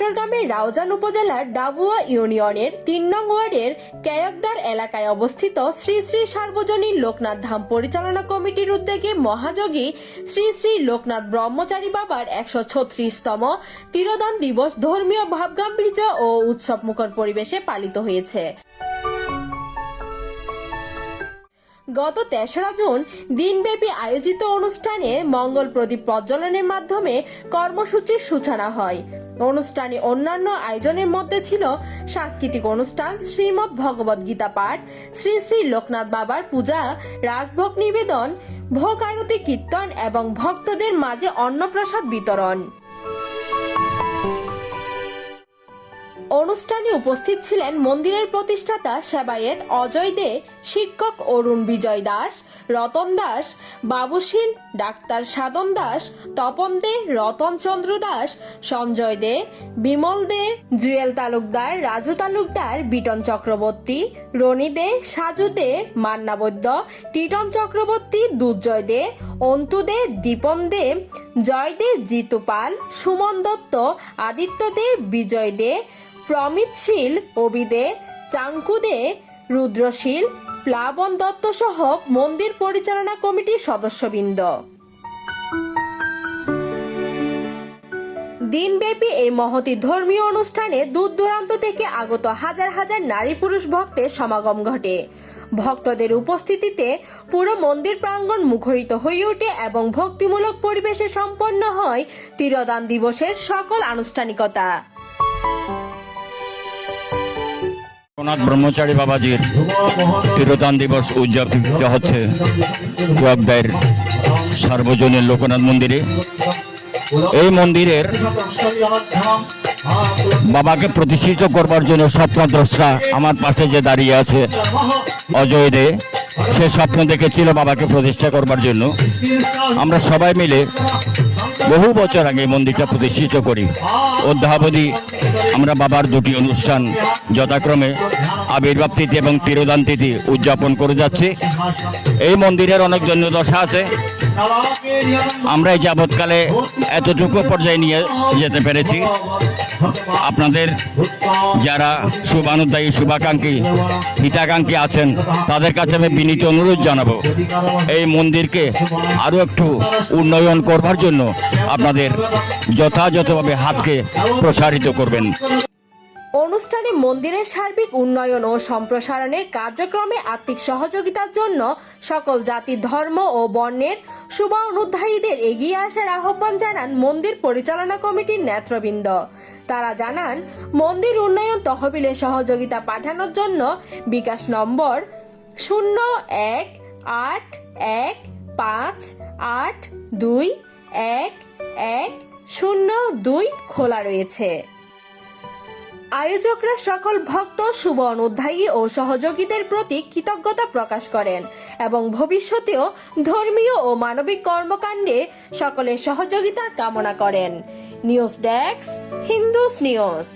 চট্টগ্রামের রাউজান উপজেলার ডাবুয়া ইউনিয়নের ৩ নং ওয়ার্ডের কেয়কদার এলাকায় অবস্থিত শ্রী শ্রী সার্বজনীন লোকনাথ ধাম পরিচালনা কমিটির উদ্যোগে মহাযোগী শ্রী শ্রী লোকনাথ ব্রহ্মচারী বাবার ১৩৬তম তিরোদান দিবস ধর্মীয় ভাবগাম্ভীর্য ও উৎসবমুখর পরিবেশে পালিত হয়েছে। গত ৩রা জুন দিনব্যাপী আয়োজিত অনুষ্ঠানে মঙ্গল প্রদীপ প্রজ্বলনের মাধ্যমে কর্মসূচির সূচনা হয়। অনুষ্ঠানে অন্যান্য আয়োজনের মধ্যে ছিল সাংস্কৃতিক অনুষ্ঠান, শ্রীমদ্ ভগবদ গীতা পাঠ, শ্রী শ্রী লোকনাথ বাবার পূজা, রাজভোগ নিবেদন, ভোগ আরতি, কীর্তন এবং ভক্তদের মাঝে অন্নপ্রসাদ বিতরণ। অনুষ্ঠানে উপস্থিত ছিলেন মন্দিরের প্রতিষ্ঠাতা সেবায়েত অজয় দে, শিক্ষক অরুণ বিজয় দাস, রতন দাস, বাবুসিন, ডাক্তার সাধন দাস, তপন দে, রতন চন্দ্র দাস, সঞ্জয় দে, বিমল দে, জুয়েল তালুকদার, রাজু তালুকদার, বিটন চক্রবর্তী, রনি দে, সাজু দে, মান্না বৈদ্য, টিটন চক্রবর্তী, দুর্জয় দে, অন্তু দে, দীপন দে, জয় দে, জিতু পাল, সুমন দত্ত, আদিত্য দে, বিজয় দে, প্রমিতশীল, অবি দে, চাঙ্কু দে, রুদ্রশীল, প্লাবন দত্ত সহ মন্দির পরিচালনা কমিটির সদস্যবৃন্দ। দিনব্যাপী এই মহতী ধর্মীয় অনুষ্ঠানে দূর দূরান্ত থেকে আগত হাজার হাজার নারী পুরুষ ভক্তের সমাগম ঘটে। ভক্তদের উপস্থিতিতে পুরো মন্দির প্রাঙ্গণ মুখরিত হয়ে ওঠে এবং ভক্তিমূলক পরিবেশে সম্পন্ন হয় তিরোদান দিবসের সকল আনুষ্ঠানিকতা। লোকনাথ ব্রহ্মচারী বাবাজির তিরোদান দিবস উদযাপিত হচ্ছে কেয়কদার সার্বজনীন লোকনাথ মন্দিরে। এই মন্দিরের বাবাকে প্রতিষ্ঠিত করবার জন্য স্বপ্নদ্রষ্টা আমার পাশে যে দাঁড়িয়ে আছে অজয় দে, সে স্বপ্ন দেখেছিল বাবাকে প্রতিষ্ঠা করবার জন্য। আমরা সবাই মিলে বহু বছর আগে মন্দিরটা প্রতিষ্ঠিত করি। অদ্যাবধি আমরা বাবার দুটি অনুষ্ঠান যথাক্রমে আবির্ভাব তিথি এবং তিরোদান তিথি উদযাপন করে যাচ্ছি। এই মন্দিরের অনেক দশা আছে। আমরা এই যাবৎকালে এতটুকু পর্যায়ে নিয়ে যেতে পেরেছি। আপনাদের যারা শুভানুধ্যায়ী, শুভাকাঙ্ক্ষী, হিতাকাঙ্ক্ষী আছেন, তাদের কাছে আমি বিনীত অনুরোধ জানাবো এই মন্দিরকে আরো একটু উন্নয়ন করবার জন্য আপনাদের যথাযথভাবে হাতকে প্রসারিত করবেন। অনুষ্ঠানে মন্দিরের সার্বিক উন্নয়ন ও সম্প্রসারণের কার্যক্রমে আর্থিক সহযোগিতার জন্য সকল জাতি, ধর্ম ও বর্ণের শুভানুধ্যায়ীদের এগিয়ে আসার আহ্বান জানান মন্দির পরিচালনা কমিটির নেতৃবৃন্দ। তারা জানান, মন্দির উন্নয়ন তহবিলে সহযোগিতা পাঠানোর জন্য বিকাশ নম্বর 011858211102 খোলা রয়েছে। আয়োজকরা সকল ভক্ত, শুভ অনুধ্যায়ী ও সহযোগীদের প্রতি কৃতজ্ঞতা প্রকাশ করেন এবং ভবিষ্যতেও ধর্মীয় ও মানবিক কর্মকাণ্ডে সকলের সহযোগিতা কামনা করেন। News desk, Hindus news.